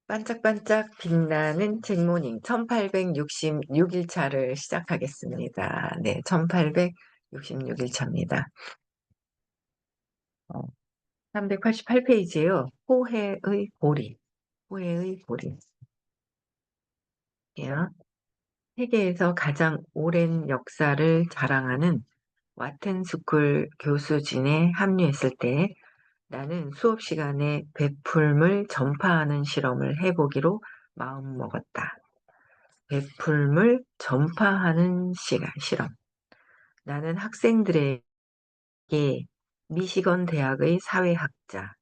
반짝반짝 빛나는 책모닝 1866일 차를 시작하겠습니다. 네, 1866일 차입니다. 388페이지에요. 호해의 고리. 호해의 고리. 예요. 세계에서 가장 오랜 역사를 자랑하는 와튼스쿨 교수진에 합류했을 때 나는 수업 시간에 베풀물 전파하는 실험을 해보기로 마음먹었다. 베풀물 전파하는 실험. 나는 학생들에게 미시건 대학의 사회학자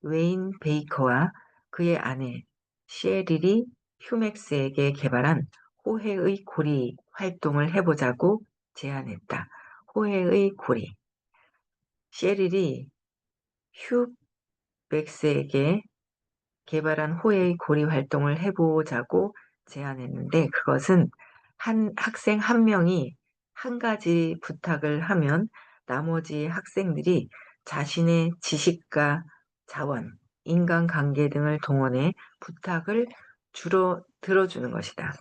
웨인 베이커와 그의 아내 시에릴이 휴맥스에게 개발한 호해의 고리 활동을 해보자고 제안했다. 호해의 고리. 시에릴이 휴맥스에게 개발한 호해의 고리 활동을 해보자고 제안했는데 그것은 한 학생 한 명이 한 가지 부탁을 하면 나머지 학생들이 자신의 지식과 자원, 인간관계 등을 동원해 부탁을 주로 들어주는 것이다.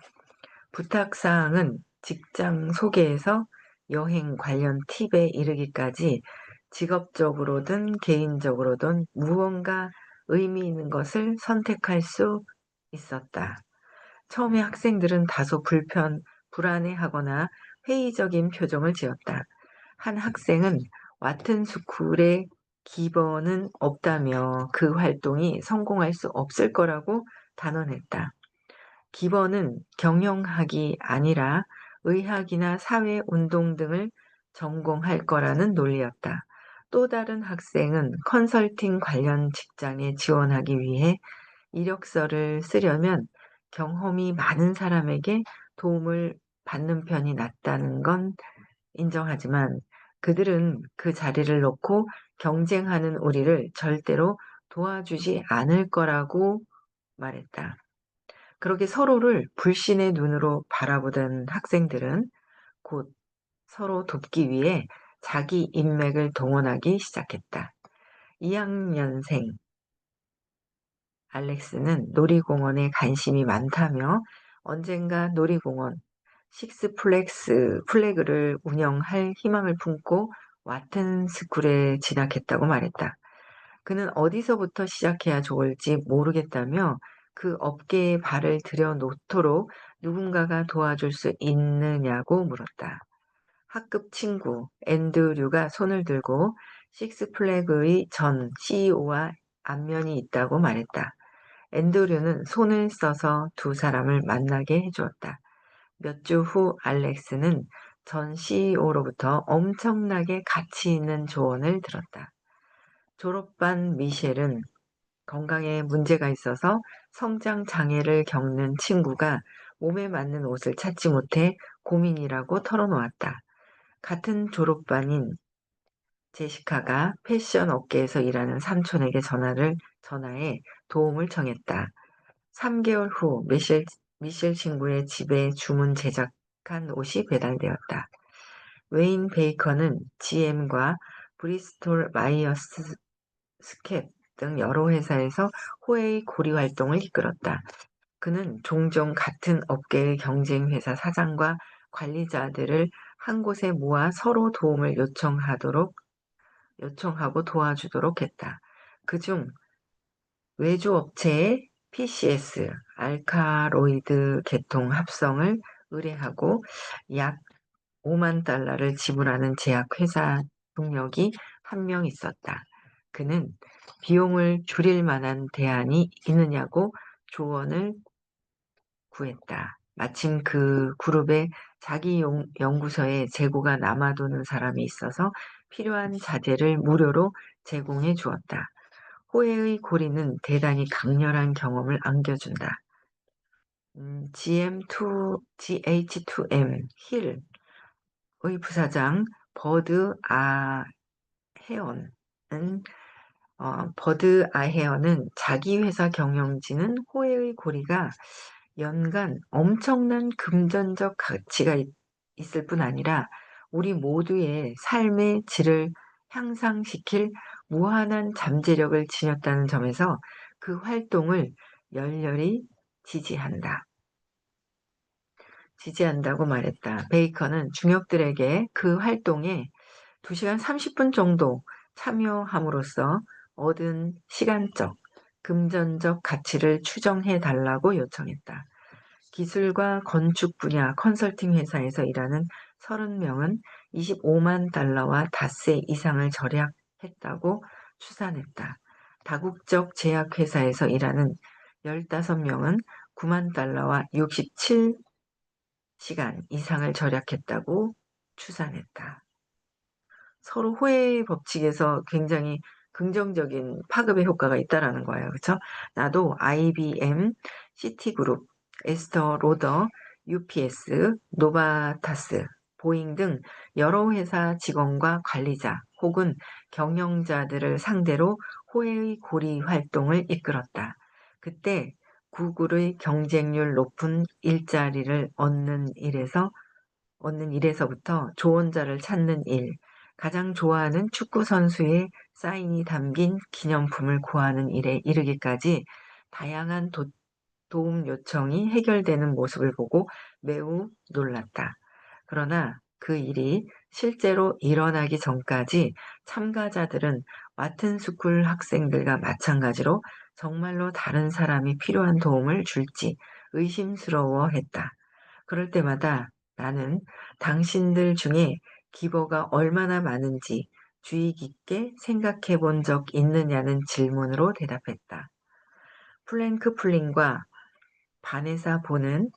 부탁사항은 직장 소개에서 여행 관련 팁에 이르기까지 직업적으로든 개인적으로든 무언가 의미 있는 것을 선택할 수 있었다. 처음에 학생들은 다소 불안해하거나 회의적인 표정을 지었다. 한 학생은 와튼스쿨의 기본은 없다며 그 활동이 성공할 수 없을 거라고 단언했다. 기본은 경영학이 아니라 의학이나 사회운동 등을 전공할 거라는 논리였다. 또 다른 학생은 컨설팅 관련 직장에 지원하기 위해 이력서를 쓰려면 경험이 많은 사람에게 도움을 받는 편이 낫다는 건 인정하지만 그들은 그 자리를 놓고 경쟁하는 우리를 절대로 도와주지 않을 거라고 말했다. 그렇게 서로를 불신의 눈으로 바라보던 학생들은 곧 서로 돕기 위해 자기 인맥을 동원하기 시작했다. 2학년생 알렉스는 놀이공원에 관심이 많다며 언젠가 놀이공원 플래그를 운영할 희망을 품고 와튼스쿨에 진학했다고 말했다. 그는 어디서부터 시작해야 좋을지 모르겠다며 그 업계에 발을 들여놓도록 누군가가 도와줄 수 있느냐고 물었다. 학급 친구 앤드류가 손을 들고 식스플래그의 전 CEO와 안면이 있다고 말했다. 앤드류는 손을 써서 두 사람을 만나게 해주었다. 몇 주 후 알렉스는 전 CEO로부터 엄청나게 가치 있는 조언을 들었다. 졸업반 미셸은 건강에 문제가 있어서 성장 장애를 겪는 친구가 몸에 맞는 옷을 찾지 못해 고민이라고 털어놓았다. 같은 졸업반인 제시카가 패션 업계에서 일하는 삼촌에게 전화해 도움을 청했다. 3개월 후 미셸 친구의 집에 주문 제작한 옷이 배달되었다. 웨인 베이커는 GM과 브리스톨 마이어스 스캡 등 여러 회사에서 호혜의 고리 활동을 이끌었다. 그는 종종 같은 업계의 경쟁 회사 사장과 관리자들을 한 곳에 모아 서로 도움을 요청하고 도와주도록 했다. 그중 외주업체의 PCS, 알카로이드 계통 합성을 의뢰하고 약 5만 달러를 지불하는 제약회사 동력이 한 명 있었다. 그는 비용을 줄일 만한 대안이 있느냐고 조언을 구했다. 마침 그 그룹에 자기 연구소에 재고가 남아도는 사람이 있어서 필요한 자재를 무료로 제공해 주었다. 호혜의 고리는 대단히 강렬한 경험을 안겨준다. GH2M 힐의 부사장 버드 아헤언은 자기 회사 경영진은 호혜의 고리가 연간 엄청난 금전적 가치가 있을 뿐 아니라 우리 모두의 삶의 질을 향상시킬 무한한 잠재력을 지녔다는 점에서 그 활동을 열렬히 지지한다. 지지한다고 말했다. 베이컨은 중역들에게 그 활동에 2시간 30분 정도 참여함으로써 얻은 시간적, 금전적 가치를 추정해 달라고 요청했다. 기술과 건축 분야 컨설팅 회사에서 일하는 30명은 25만 달러와 닷새 이상을 절약했다고 추산했다. 다국적 제약회사에서 일하는 15명은 9만 달러와 67시간 이상을 절약했다고 추산했다. 서로 호혜 법칙에서 굉장히 긍정적인 파급의 효과가 있다라는 거예요. 그렇죠? 나도 IBM, 시티그룹, 에스터 로더, UPS, 노바타스, 보잉 등 여러 회사 직원과 관리자 혹은 경영자들을 상대로 호혜의 고리 활동을 이끌었다. 그때 구글의 경쟁률 높은 일자리를 얻는 일에서부터 조언자를 찾는 일, 가장 좋아하는 축구 선수의 사인이 담긴 기념품을 구하는 일에 이르기까지 다양한 도움 요청이 해결되는 모습을 보고 매우 놀랐다. 그러나 그 일이 실제로 일어나기 전까지 참가자들은 와튼스쿨 학생들과 마찬가지로 정말로 다른 사람이 필요한 도움을 줄지 의심스러워했다. 그럴 때마다 나는 당신들 중에 기버가 얼마나 많은지 주의 깊게 생각해 본 적 있느냐는 질문으로 대답했다. 플랭크 풀링과 바네사 보는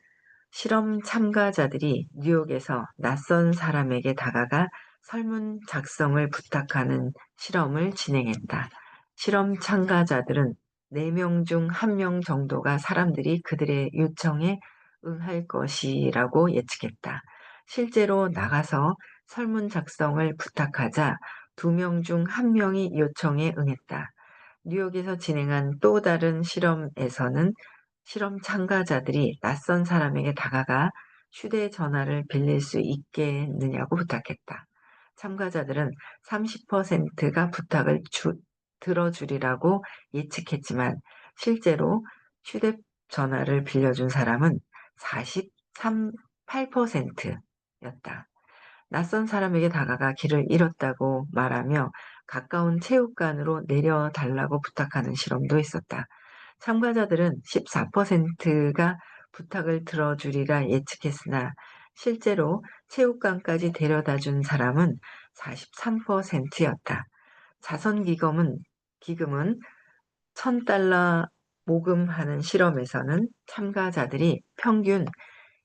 실험 참가자들이 뉴욕에서 낯선 사람에게 다가가 설문 작성을 부탁하는 실험을 진행했다. 실험 참가자들은 4명 중 1명 정도가 사람들이 그들의 요청에 응할 것이라고 예측했다. 실제로 나가서 설문 작성을 부탁하자 2명 중 1명이 요청에 응했다. 뉴욕에서 진행한 또 다른 실험에서는 실험 참가자들이 낯선 사람에게 다가가 휴대전화를 빌릴 수 있겠느냐고 부탁했다. 참가자들은 30%가 부탁을 들어주리라고 예측했지만 실제로 휴대전화를 빌려준 사람은 8%였다. 낯선 사람에게 다가가 길을 잃었다고 말하며 가까운 체육관으로 내려달라고 부탁하는 실험도 있었다. 참가자들은 14%가 부탁을 들어주리라 예측했으나 실제로 체육관까지 데려다 준 사람은 43%였다. 기금은 $1,000 모금하는 실험에서는 참가자들이 평균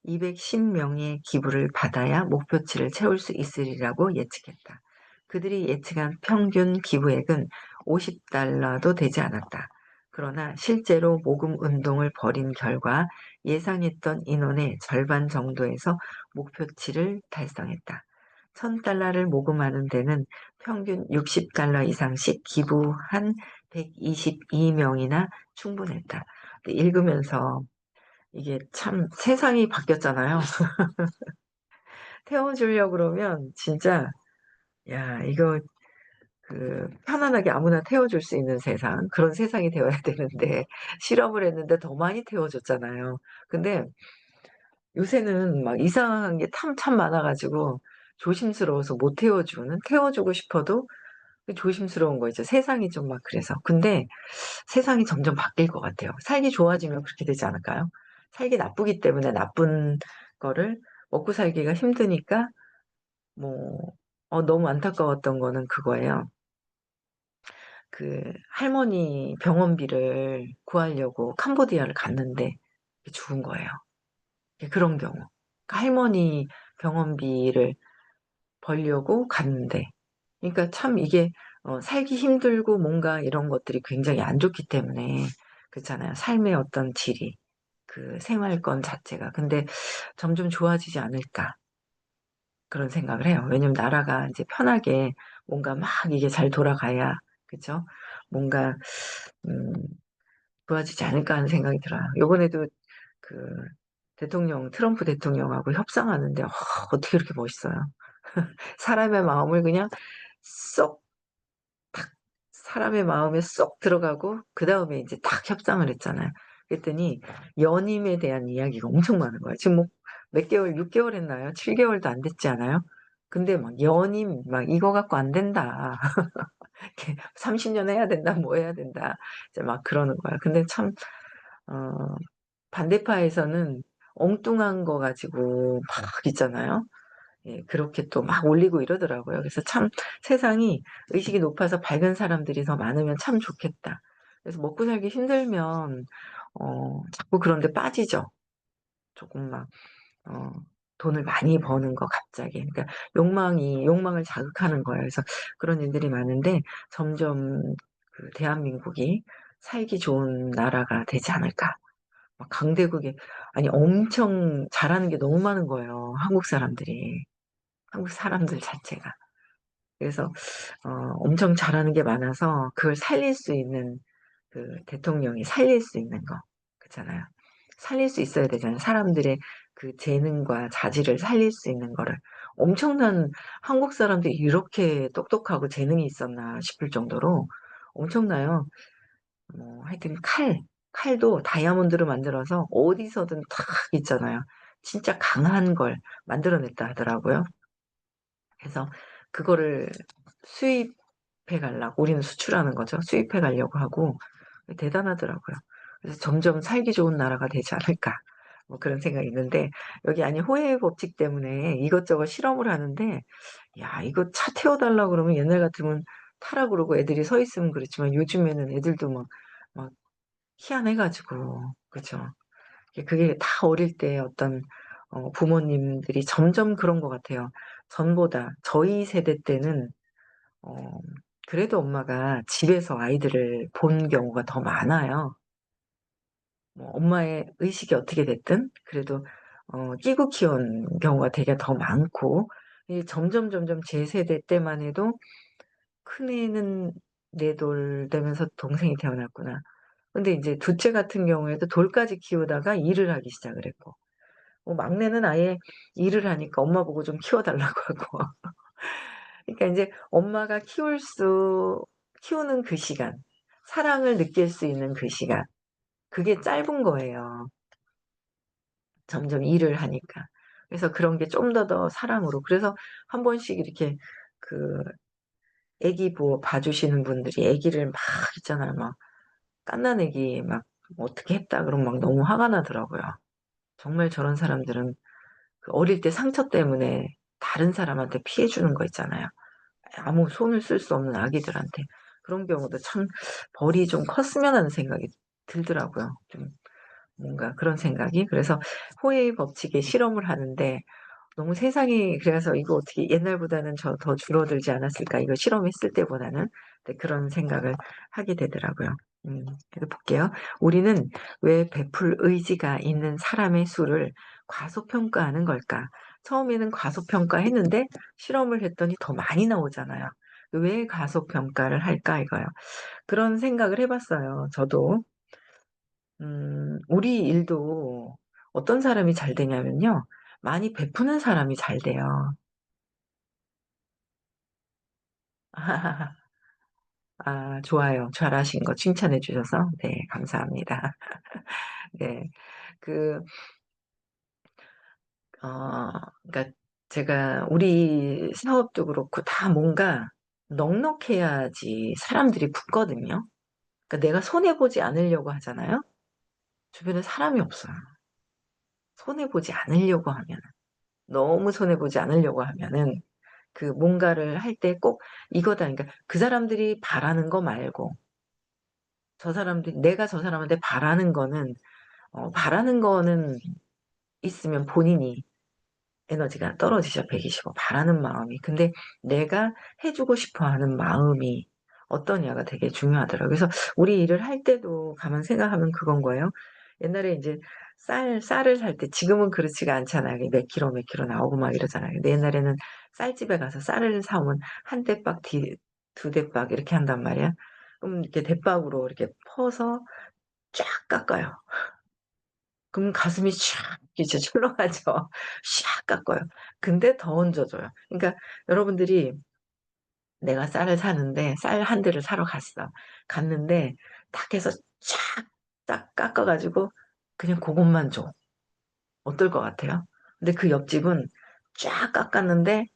210명의 기부를 받아야 목표치를 채울 수 있으리라고 예측했다. 그들이 예측한 평균 기부액은 $50도 되지 않았다. 그러나 실제로 모금 운동을 벌인 결과 예상했던 인원의 절반 정도에서 목표치를 달성했다. $1,000를 모금하는 데는 평균 $60 이상씩 기부한 122명이나 충분했다. 읽으면서 이게 참 세상이 바뀌었잖아요. 태워주려고 그러면 진짜 야 이거 편안하게 아무나 태워줄 수 있는 세상 그런 세상이 되어야 되는데 실험을 했는데 더 많이 태워줬잖아요. 근데 요새는 막 이상한 게 참 많아 가지고 조심스러워서 못 태워주는 태워주고 싶어도 조심스러운 거 있죠. 세상이 좀 막 그래서. 근데 세상이 점점 바뀔 것 같아요. 살기 좋아지면 그렇게 되지 않을까요? 살기 나쁘기 때문에 나쁜 거를 먹고 살기가 힘드니까 뭐 너무 안타까웠던 거는 그거예요. 할머니 병원비를 구하려고 캄보디아를 갔는데 죽은 거예요. 그런 경우. 그러니까 할머니 병원비를 벌려고 갔는데 그러니까 참 이게 살기 힘들고 뭔가 이런 것들이 굉장히 안 좋기 때문에 그렇잖아요. 삶의 어떤 질이 생활권 자체가. 근데 점점 좋아지지 않을까 그런 생각을 해요. 왜냐면 나라가 이제 편하게 뭔가 막 이게 잘 돌아가야 그죠? 뭔가 음 좋아지지 않을까 하는 생각이 들어요. 요번에도 그 트럼프 대통령하고 협상하는데 어떻게 그렇게 멋있어요. 사람의 마음을 그냥 쏙 탁 사람의 마음에 쏙 들어가고 그다음에 이제 딱 협상을 했잖아요. 그랬더니 연임에 대한 이야기가 엄청 많은 거예요. 지금 뭐 몇 개월, 6개월 했나요? 7개월도 안 됐지 않아요? 근데 막 연임 막 "이거 갖고 안 된다." 이렇게 "30년 해야 된다." 뭐 해야 된다. 이제 막 그러는 거야. 근데 참 어 반대파에서는 엉뚱한 거 가지고 막 있잖아요. 예 그렇게 또 막 올리고 이러더라고요. 그래서 참 '세상이 의식이 높아서 밝은 사람들이 더 많으면 참 좋겠다.' 그래서 먹고 살기 힘들면 자꾸 그런 데 빠지죠. 조금 막 어 돈을 많이 버는 거 갑자기. 그러니까 욕망을 자극하는 거예요. 그래서 그런 일들이 많은데 점점 그 '대한민국이 살기 좋은 나라가 되지 않을까.' 막 강대국이 아니 엄청 잘하는 게 너무 많은 거예요, 한국 사람들이. 한국 사람들 자체가. 그래서 엄청 잘하는 게 많아서 그걸 살릴 수 있는 그 대통령이 살릴 수 있는 거 그렇잖아요. 살릴 수 있어야 되잖아요. 사람들의 그 재능과 자질을 살릴 수 있는 거를. 엄청난 한국 사람들이 이렇게 똑똑하고 재능이 있었나 싶을 정도로 엄청나요. 뭐 하여튼 칼도 다이아몬드로 만들어서 어디서든 탁 있잖아요. 진짜 강한 걸 만들어냈다 하더라고요. 그래서 그거를 수입해 가려고 우리는 수출하는 거죠. 수입해 가려고 하고 대단하더라고요. 그래서 '점점 살기 좋은 나라가 되지 않을까.' 뭐 그런 생각이 있는데 여기 아니 호혜의 법칙 때문에 이것저것 실험을 하는데 야 이거 차 태워 달라고 그러면 옛날 같으면 타라 그러고 애들이 서 있으면 그렇지만 요즘에는 애들도 막 희한해 가지고 그죠. 그게 다 어릴 때 어떤 부모님들이 점점 그런 것 같아요. 전보다 저희 세대 때는 어 그래도 엄마가 집에서 아이들을 본 경우가 더 많아요. 뭐 엄마의 의식이 어떻게 됐든 그래도 끼고 키운 경우가 되게 더 많고 이게 점점 제 세대 때만 해도 큰애는 4돌 되면서 동생이 태어났구나. 근데 인제 둘째 같은 경우에도 돌까지 키우다가 일을 하기 시작을 했고 막내는 아예 일을 하니까 엄마 보고 좀 키워 달라고 하고. 그러니까 인제 엄마가 키우는 그 시간, 사랑을 느낄 수 있는 그 시간 그게 짧은 거예요, 점점 일을 하니까. 그래서 그런 게 좀 더 사랑으로 그래서 한 번씩 이렇게 그 애기 봐 주시는 분들이 애기를 막 있잖아요. 막 갓난 애기 막 뭐 어떻게 했다 그러면 막 너무 화가 나더라고요. 정말 저런 사람들은 그 어릴 때 상처 때문에 다른 사람한테 피해 주는 거 있잖아요. 아무 손을 쓸 수 없는 아기들한테. 그런 경우도 참 벌이 좀 컸으면 하는 생각이 들더라고요. 좀 뭔가 그런 생각이. 그래서 호혜의 법칙에 실험을 하는데 너무 세상이 그래서 '이거 어떻게 옛날보다는 더 줄어들지 않았을까?' 이거 실험했을 때보다는. 네 그런 생각을 하게 되더라고요. 그래서 볼게요. "우리는 왜 베풀 의지가 있는 사람의 수를 과소평가하는 걸까?" 처음에는 과소평가했는데 실험을 했더니 더 많이 나오잖아요. '왜 과소평가를 할까?' 이거요. 그런 생각을 해 봤어요 저도. 우리 일도 어떤 사람이 잘 되냐면요. 많이 베푸는 사람이 잘 돼요. 아 좋아요. 잘하신 거 칭찬해 주셔서 네 감사합니다. 네. 그 그러니까 제가 우리 사업도 그렇고 다 뭔가 넉넉해야지 사람들이 붙거든요. 그러니까 내가 손해 보지 않으려고 하잖아요. 주변에 사람이 없어요. 손해 보지 않으려고 하면은. 너무 손해 보지 않으려고 하면은 그 뭔가를 할 때 꼭 이거다. 그러니까 그 사람들이 바라는 거 말고 내가 저 사람한테 바라는 거는 있으면 본인이 에너지가 떨어지죠 120억 바라는 마음이. 근데 내가 해 주고 싶어 하는 마음이 어떠냐가 되게 중요하더라고요. 그래서 우리 일을 할 때도 가만 생각하면 그건 거예요. 옛날에 인제 쌀을 살 때 지금은 그렇지가 않잖아요. 이게 몇 킬로 나오고 막 이러잖아요. 근데 옛날에는 쌀집에 가서 쌀을 사 오면 한 대박 두 대박 이렇게 한단 말이에요. 그럼 이렇게 대박으로 이렇게 퍼서 쫙 깎아요. 그럼 가슴이 샥 이제 철렁하죠. 샥 깎아요. 근데 더 얹어 줘요. 그러니까 여러분들이 내가 쌀을 사는데 쌀 한 대를 사러 갔어. 갔는데 딱 해서 쫙 딱 깎아 가지고 그냥 고것만 줘. 어떨 것 같아요? 근데 그 옆집은 쫙 깎았는데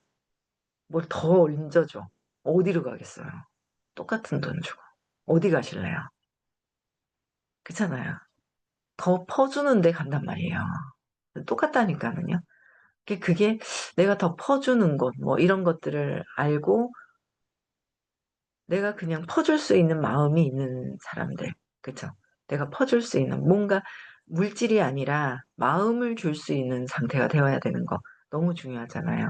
뭘 더 얹어 줘. 어디로 가겠어요? 똑같은 돈 주고. 어디 가실래요? 그렇잖아요. 더 퍼주는 데 간단 말이에요. 똑같다니까는요. 그게 내가 더 퍼주는 것 뭐 이런 것들을 알고 내가 그냥 퍼줄 수 있는 마음이 있는 사람들. 그쵸? 내가 퍼줄 수 있는 뭔가 물질이 아니라 마음을 줄 수 있는 상태가 되어야 되는 거 너무 중요하잖아요.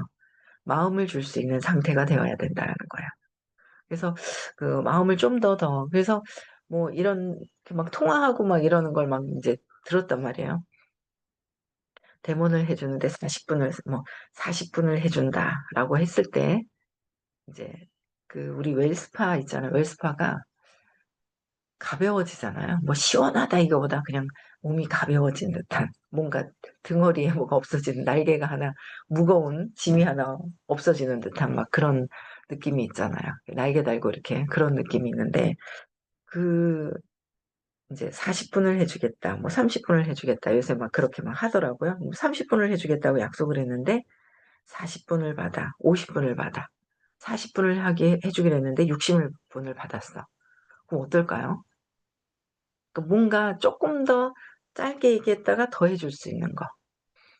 마음을 줄 수 있는 상태가 되어야 된다라는 거예요. 그래서 그 마음을 좀 더 그래서 뭐 이런 막 통화하고 막 이러는 걸 막 인제 들었단 말이에요. "대면을 해 주는데 40 분을 뭐 40 분을 해 준다."라고 했을 때 이제 그 우리 웰스파 있잖아요. 웰스파가 가벼워지잖아요. 뭐 시원하다 이거보다 그냥 몸이 가벼워진 듯한 뭔가 등허리에 뭐가 없어지는 날개가 하나 무거운 짐이 하나 없어지는 듯한 막 그런 느낌이 있잖아요. 날개 달고 이렇게 그런 느낌이 있는데 그 인제 40 분을 해 주겠다 뭐 30 분을 해 주겠다 요새 막 그렇게 막 하더라고요. 뭐 30 분을 해 주겠다고 약속을 했는데 40 분을 받아 50 분을 받아 40 분을 하게 해 주기로 했는데 60 분을 받았어. 그럼 어떨까요? 뭔가 쪼끔 더 짧게 얘기했다가 더 해줄 수 있는 거.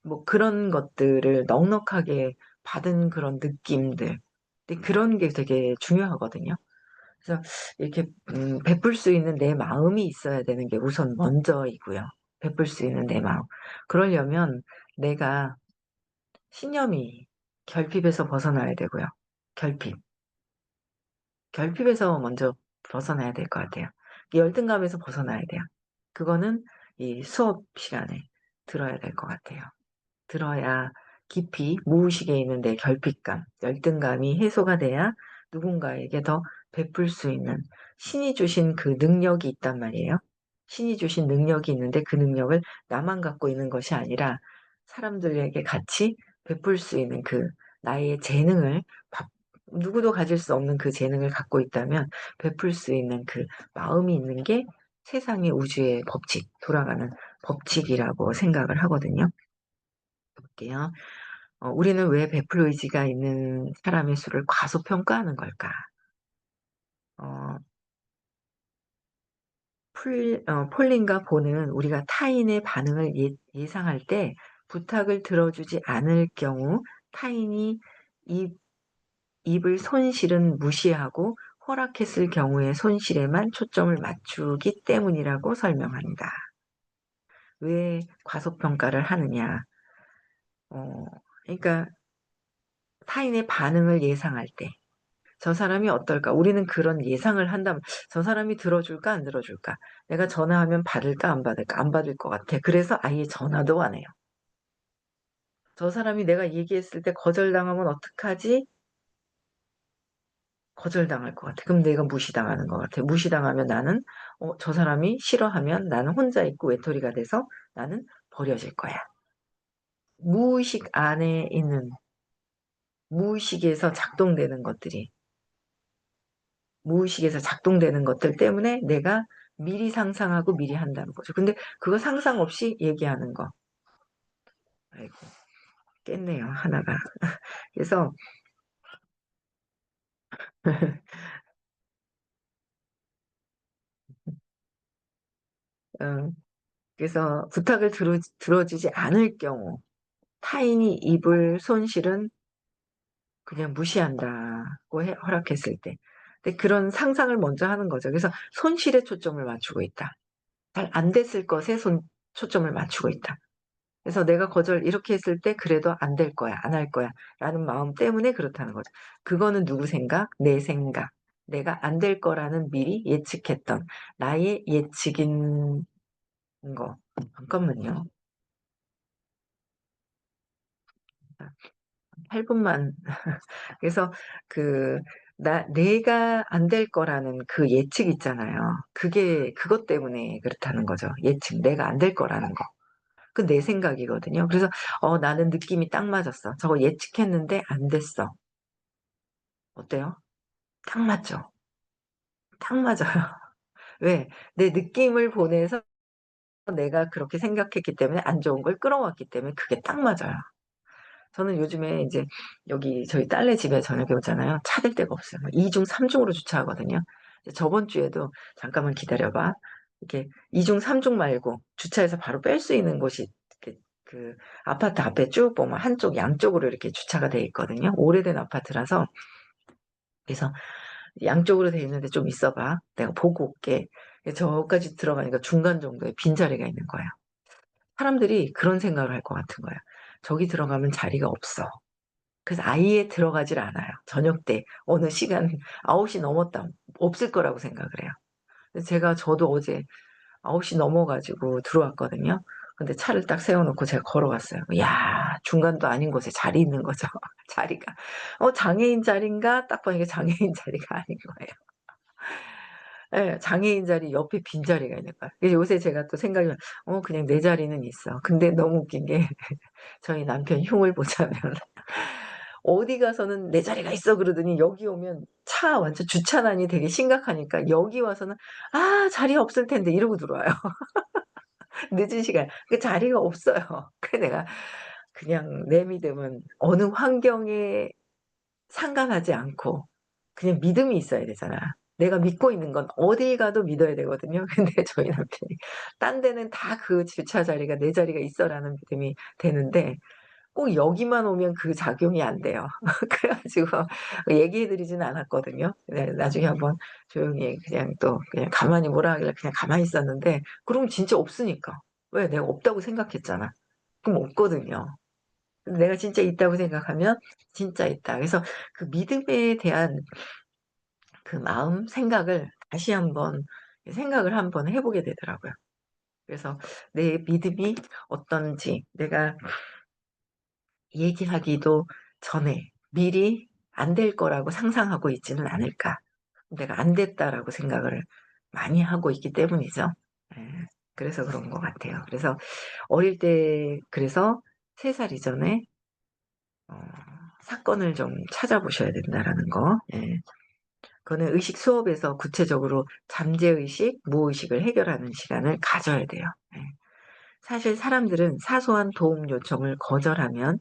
뭐 그런 것들을 넉넉하게 받은 그런 느낌들. 근데 그런 게 되게 중요하거든요. 그래서 이렇게 베풀 수 있는 내 마음이 있어야 되는 게 우선 먼저이고요. 베풀 수 있는 내 마음. 그러려면 내가 신념이 결핍에서 벗어나야 되고요. 결핍. 결핍에서 먼저 벗어나야 될 것 같아요. 열등감에서 벗어나야 돼요. 그거는 이 수업 시간에 들어야 될 것 같아요. 들어야 깊이 무의식에 있는 내 결핍감, 열등감이 해소가 돼야 누군가에게 더 베풀 수 있는 신이 주신 그 능력이 있단 말이에요. 신이 주신 능력이 있는데 그 능력을 나만 갖고 있는 것이 아니라 사람들에게 같이 베풀 수 있는 그 나의 재능을 바 누구도 가질 수 없는 그 재능을 갖고 있다면 베풀 수 있는 그 마음이 있는 게 세상의 우주의 법칙, 돌아가는 법칙이라고 생각을 하거든요. 볼게요. 우리는 왜 베풀 의지가 있는 사람의 수를 과소평가하는 걸까? 어 폴린과 본은 우리가 타인의 반응을 예상할 때 부탁을 들어주지 않을 경우 타인이 입 입을 손실은 무시하고 허락했을 경우의 손실에만 초점을 맞추기 때문이라고 설명합니다. 왜 과소평가를 하느냐? 어 그러니까 타인의 반응을 예상할 때 '저 사람이 어떨까?' 우리는 그런 예상을 한다면 '저 사람이 들어줄까 안 들어줄까? 내가 전화하면 받을까 안 받을까? 안 받을 것 같아.' 그래서 아예 전화도 안 해요. '저 사람이 내가 얘기했을 때 거절당하면 어떡하지?' 거절당할 것 같아. 그럼 내가 무시당하는 것 같아. 무시당하면 나는 저 사람이 싫어하면 나는 혼자 있고 외톨이가 돼서 나는 버려질 거야. 무의식 안에 있는 무의식에서 작동되는 것들이 무의식에서 작동되는 것들 때문에 내가 미리 상상하고 미리 한다는 거죠. 근데 그거 상상 없이 얘기하는 거. 아이고 깼네요 하나가. 그래서 어 그래서 부탁을 들어주지 않을 경우 타인이 입을 손실은 그냥 무시한다고 허락했을 때. 근데 그런 상상을 먼저 하는 거죠. 그래서 손실에 초점을 맞추고 있다. 잘 안 됐을 것에 초점을 맞추고 있다. 그래서 내가 거절 이렇게 했을 때 '그래도 안 될 거야. 안 할 거야.'라는 마음 때문에 그렇다는 거죠. 그거는 누구 생각? 내 생각. 내가 안 될 거라는 미리 예측했던 나의 예측인 거. 잠깐만요. 8 분만 그래서 그 내가 안 될 거라는 그 예측 있잖아요. 그게 그것 때문에 그렇다는 거죠. 예측. 내가 안 될 거라는 거. 그 내 생각이거든요. 그래서 나는 느낌이 딱 맞았어. 저거 예측했는데 안 됐어. 어때요? 딱 맞죠? 딱 맞아요. 왜? 내 느낌을 보내서 내가 그렇게 생각했기 때문에 안 좋은 걸 끌어왔기 때문에 그게 딱 맞아요. 저는 요즘에 이제 여기 저희 딸네 집에 저녁에 오잖아요. 찾을 데가 없어요. 2중 3중으로 주차하거든요. 저번 주에도 "잠깐만 기다려 봐." 이렇게 2중 3중 말고 주차해서 바로 뺄 수 있는 곳이 이렇게 그 아파트 앞에 쭉 보면 한쪽 양쪽으로 이렇게 주차가 돼 있거든요. 오래된 아파트라서. 그래서 "양쪽으로 돼 있는데 좀 있어 봐. 내가 보고 올게." 저까지 들어가니까 중간 정도에 빈자리가 있는 거예요. 사람들이 그런 생각을 할 것 같은 거예요. '저기 들어가면 자리가 없어.' 그래서 아예 들어가질 않아요. 저녁 때 어느 시간 9시 넘었다 없을 거라고 생각을 해요. 그래서 저도 어제 9시 넘어 가지고 들어왔거든요. 근데 차를 딱 세워 놓고 제가 걸어갔어요. 야 중간도 아닌 곳에 자리 있는 거죠. 자리가. 장애인 자리인가 딱 보니까 장애인 자리가 아닌 거예요. 예. 장애인 자리 옆에 빈자리가 있는 거야. 그래서 요새 제가 또 생각이 나요. 그냥 내 자리는 있어. 근데 너무 웃긴 게 저희 남편 흉을 보자면 어디 가서는 "내 자리가 있어." 그러더니 여기 오면 차 완전 주차난이 되게 심각하니까 여기 와서는 "아 자리 없을 텐데." 이러고 들어와요. 늦은 시간. 그 자리가 없어요. 그래 내가 그냥 내 믿음은 어느 환경에 상관하지 않고 그냥 믿음이 있어야 되잖아. 내가 믿고 있는 건 어딜 가도 믿어야 되거든요. 근데 저희 남편이 "딴 데는 다 그 주차 자리가 내 자리가 있어."라는 믿음이 되는데 꼭 여기만 오면 그 작용이 안 돼요. 그래 가지고 얘기해 드리지는 않았거든요. 네 나중에 한번 조용히 그냥 또 그냥 가만히 뭐라 하길래 그냥 가만히 있었는데 그러면 진짜 없으니까. 왜? 내가 없다고 생각했잖아. 그럼 없거든요. 근데 내가 진짜 있다고 생각하면 진짜 있다. 그래서 그 믿음에 대한 그 마음, 생각을 다시 한번 생각을 한번 해 보게 되더라고요. 그래서 내 믿음이 어떤지 내가 얘기하기도 전에 미리 안 될 거라고 상상하고 있지는 않을까. 내가 '안 됐다.'라고 생각을 많이 하고 있기 때문이죠. 예. 그래서 그런 것 같아요. 그래서 어릴 때 그래서 3살 이전에 어 사건을 좀 찾아보셔야 된다라는 거. 예. 그거는 의식 수업에서 구체적으로 잠재의식, 무의식을 해결하는 시간을 가져야 돼요. 예. 사실 사람들은 사소한 도움 요청을 거절하면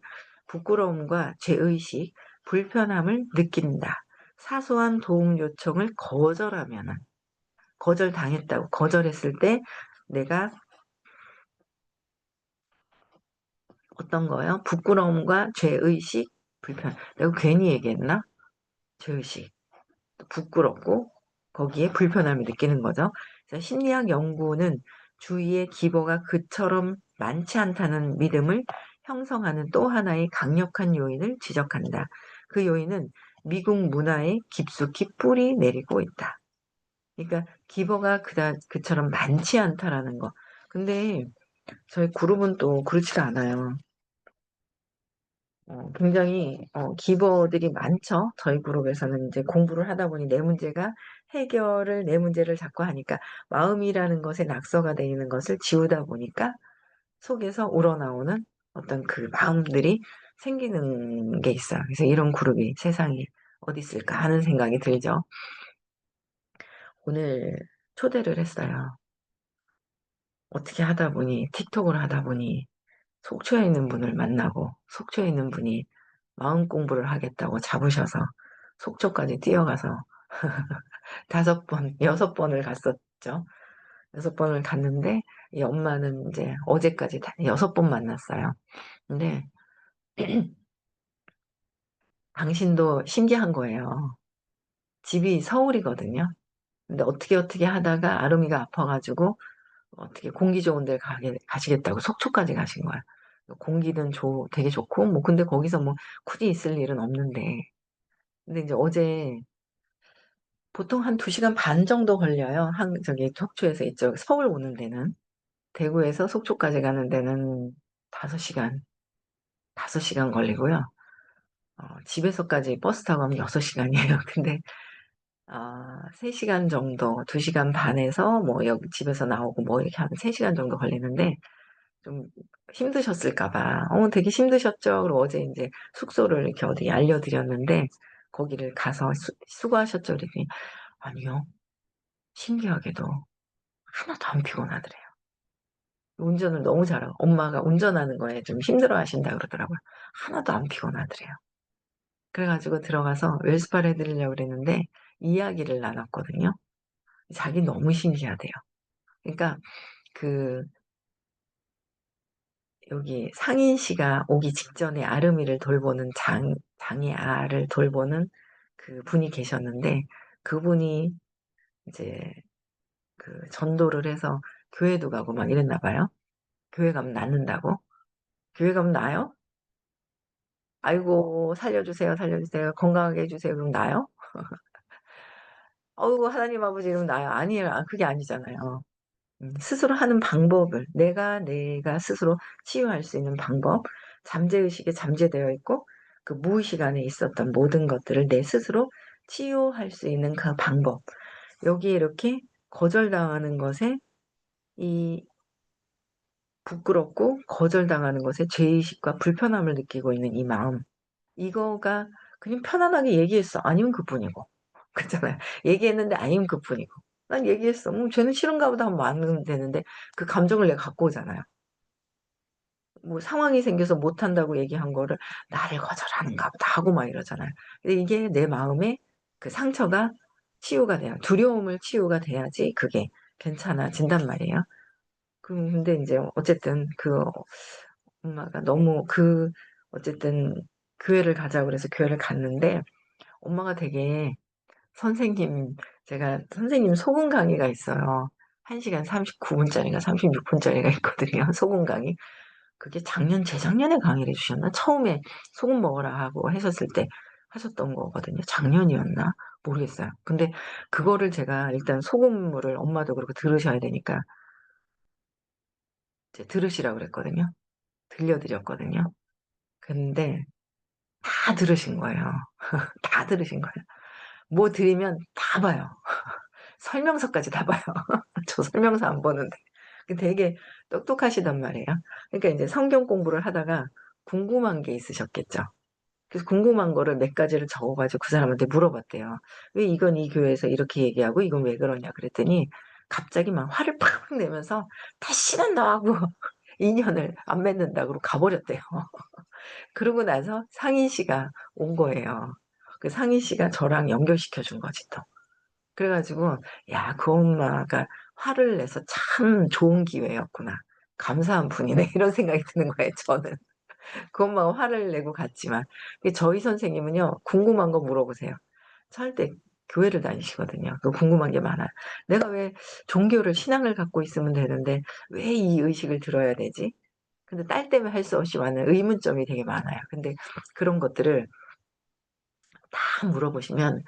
부끄러움과 죄의식, 불편함을 느낀다. 사소한 도움 요청을 거절하면은 거절당했다고 거절했을 때 내가 어떤 거요? 부끄러움과 죄의식, 불편. '내가 괜히 얘기했나?' 죄의식. 또 부끄럽고 거기에 불편함을 느끼는 거죠. 그래서 심리학 연구는 주위의 기버가 그처럼 많지 않다는 믿음을 형성하는 또 하나의 강력한 요인을 지적한다. 그 요인은 미국 문화에 깊숙이 뿌리 내리고 있다. 그러니까 기버가 그처럼 많지 않다라는 거. 근데 저희 그룹은 또 그렇지가 않아요. 굉장히 기버들이 많죠. 저희 그룹에서는 인제 공부를 하다 보니 내 문제를 자꾸 하니까 마음이라는 것에 낙서가 되어 있는 것을 지우다 보니까 속에서 우러나오는 어떤 그 마음들이 생기는 게 있어요. 그래서 '이런 그룹이 세상에 어디 있을까.' 하는 생각이 들죠. 오늘 초대를 했어요. 어떻게 하다 보니 틱톡을 하다 보니 속초에 있는 분을 만나고 속초에 있는 분이 마음 공부를 하겠다고 잡으셔서 속초까지 뛰어가서 5번 6번을 갔었죠. 6번을 갔는데 이 엄마는 인제 어제까지 다 6번 만났어요. 근데 당신도 신기한 거예요. 집이 서울이거든요. 근데 어떻게 하다가 아름이가 아파 가지고 어떻게 공기 좋은 데 가시겠다고 속초까지 가신 거야. 공기는 되게 좋고 뭐 근데 거기서 뭐 굳이 있을 일은 없는데. 근데 인제 어제 보통 한 2 시간 반 정도 걸려요. 속초에서 이쪽 서울 오는 데는. 대구에서 속초까지 가는 데는 5 시간, 5 시간 걸리고요. 집에서까지 버스 타고 가면 6 시간이에요. 근데 3 시간 정도 2 시간 반에서 뭐 여기 집에서 나오고 뭐 이렇게 하면 3 시간 정도 걸리는데 좀 힘드셨을까 봐 "되게 힘드셨죠?" 그리고 어제 인제 숙소를 이렇게 어디 알려 드렸는데 거기를 가서 "수고하셨죠?" 그랬더니 "아니요. 신기하게도 하나도 안 피곤하더래요." 운전을 너무 잘하고 엄마가 운전하는 거에 좀 힘들어하신다 그러더라고요. 하나도 안 피곤하더래요. 그래 가지고 들어가서 웰스파를 해 드리려고 그랬는데 이야기를 나눴거든요. 자기는 너무 신기하대요. 그러니까 그 여기 상인 씨가 오기 직전에 아름이를 돌보는 장애아를 돌보는 그분이 계셨는데, 그분이 이제 전도를 해서 교회도 가고 막 이랬나 봐요. 교회 가면 낫는다고. "교회 가면 나아요?" "아이고 살려 주세요, 살려 주세요. 건강하게 해 주세요." 그럼 나아요? "어이구 하나님 아버지." 이러면 나아요? 아니에요. 그게 아니잖아요. 스스로 하는 방법을 내가 스스로 치유할 수 있는 방법, 잠재의식에 잠재되어 있고 그 무의식 안에 있었던 모든 것들을 내 스스로 치유할 수 있는 그 방법. 여기에 이렇게 거절당하는 것에 이 부끄럽고 거절당하는 것에 죄의식과 불편함을 느끼고 있는 이 마음. 이거가 그냥 편안하게 얘기했어. 아니면 그뿐이고. 그렇잖아요. 얘기했는데 아니면 그뿐이고. 난 얘기했어. 쟤는 싫은가 보다 하면 마면 되는데 그 감정을 내가 갖고 오잖아요. 뭐 상황이 생겨서 못한다고 얘기한 거를 '나를 거절하는가 보다.' 하고 막 이러잖아요. 근데 이게 내 마음에 그 상처가 치유가 돼야, 두려움을 치유가 돼야지 그게 괜찮아진단 말이에요. 근데 인제 어쨌든 엄마가 너무 어쨌든 교회를 가자고 그래서 교회를 갔는데, 엄마가 되게 선생님 제가 선생님 소금 강의가 있어요. 1 시간 39 분짜리가 36 분짜리가 있거든요, 소금 강의. 그게 재작년에 강의를 해 주셨나? 처음에 "소금 먹어라." 하고 하셨을 때 하셨던 거거든요. 작년이었나? 모르겠어요. 근데 그거를 제가 일단 소금물을, 엄마도 그렇고 들으셔야 되니까 이제 들으시라고 그랬거든요. 들려 드렸거든요. 근데 다 들으신 거예요. 다 들으신 거예요. 뭐 드리면 다 봐요. 설명서까지 다 봐요. 저 설명서 안 보는데. 되게 똑똑하시단 말이에요. 그러니까 인제 성경 공부를 하다가 궁금한 게 있으셨겠죠. 그래서 궁금한 거를 몇 가지를 적어 가지고 그 사람한테 물어봤대요. "왜 이건 이 교회에서 이렇게 얘기하고 이건 왜 그러냐." 그랬더니 갑자기 막 화를 팍 내면서 "다시는 너하고 인연을 안 맺는다." 그러고 가 버렸대요. 그러고 나서 상인 씨가 온 거예요. 그 상인 씨가 저랑 연결시켜 준 거지 또. 그래 가지고 '야 그 엄마가 화를 내서 참 좋은 기회였구나. 감사한 분이네.' 이런 생각이 드는 거예요 저는. 그 엄마가 화를 내고 갔지만. 저희 선생님은요, 궁금한 거 물어보세요. 절대 교회를 다니시거든요. 궁금한 게 많아요. 내가 왜 종교를 신앙을 갖고 있으면 되는데 왜 이 의식을 들어야 되지? 근데 딸 때문에 할 수 없이 많은 의문점이 되게 많아요. 근데 그런 것들을 다 물어보시면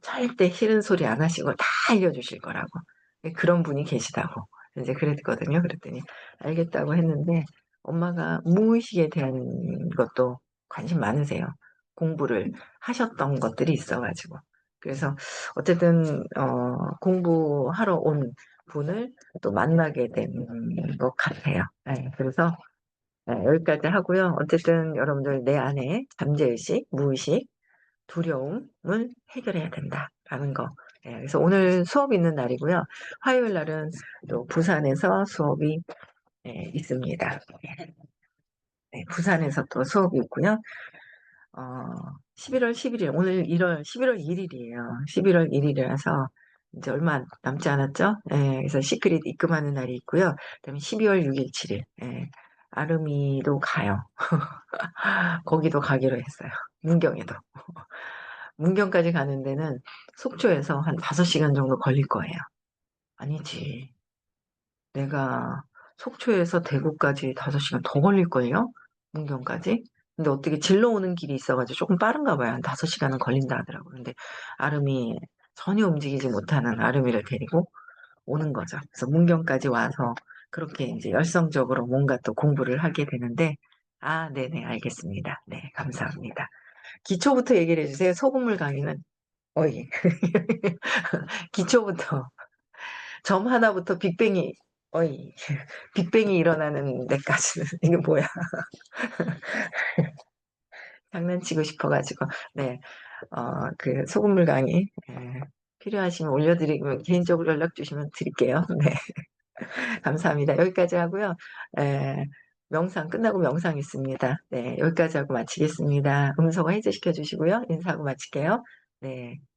절대 싫은 소리 안 하시고 다 알려주실 거라고. 그런 분이 계시다고 인제 그랬거든요. 그랬더니 알겠다고 했는데, 엄마가 무의식에 대한 것도 관심 많으세요. 공부를 하셨던 것들이 있어 가지고. 그래서 어쨌든 공부하러 온 분을 또 만나게 된 것 같아요. 예. 그래서 여기까지 하고요. 어쨌든 여러분들 내 안에 잠재의식, 무의식, 두려움을 해결해야 된다라는 거. 예, 그래서 오늘 수업이 있는 날이고요. 화요일 날은 또 부산에서 수업이 있습니다. 네, 부산에서 또 수업이 있고요. 어 11월 11일, 오늘 11월 1 일이에요. 11월 1 일이라서 인제 얼마 남지 않았죠? 예. 그래서 시크릿 입금하는 날이 있고요. 그다음에 12월 6 일, 7 일, 아름이도 가요. 거기도 가기로 했어요. 문경에도. 문경까지 가는 데는 속초에서 한 5 시간 정도 걸릴 거예요. 아니지. 내가 속초에서 대구까지 5 시간 더 걸릴걸요? 문경까지? 근데 어떻게 질러 오는 길이 있어 가지고 쪼끔 빠른가 봐요. 한 5 시간은 걸린다 하더라고요. 근데 아름이 전혀 움직이지 못하는 아름이를 데리고 오는 거죠. 그래서 문경까지 와서 그렇게 인제 열성적으로 뭔가 또 공부를 하게 되는데. 아 네네, 알겠습니다. 네, 감사합니다. 기초부터 얘기를 해 주세요. 소금물 강의는 어이. 기초부터 점 하나부터 빅뱅이 어이 빅뱅이 일어나는 데까지는 이게 뭐야. 장난치고 싶어 가지고. 네. 소금물 강의 필요하시면 올려 드리고 개인적으로 연락 주시면 드릴게요. 네. 감사합니다. 여기까지 하고요. 에, 명상 끝나고 명상 있습니다. 네, 여기까지 하고 마치겠습니다. 음성 해제시켜 주시고요. 인사하고 마칠게요. 네.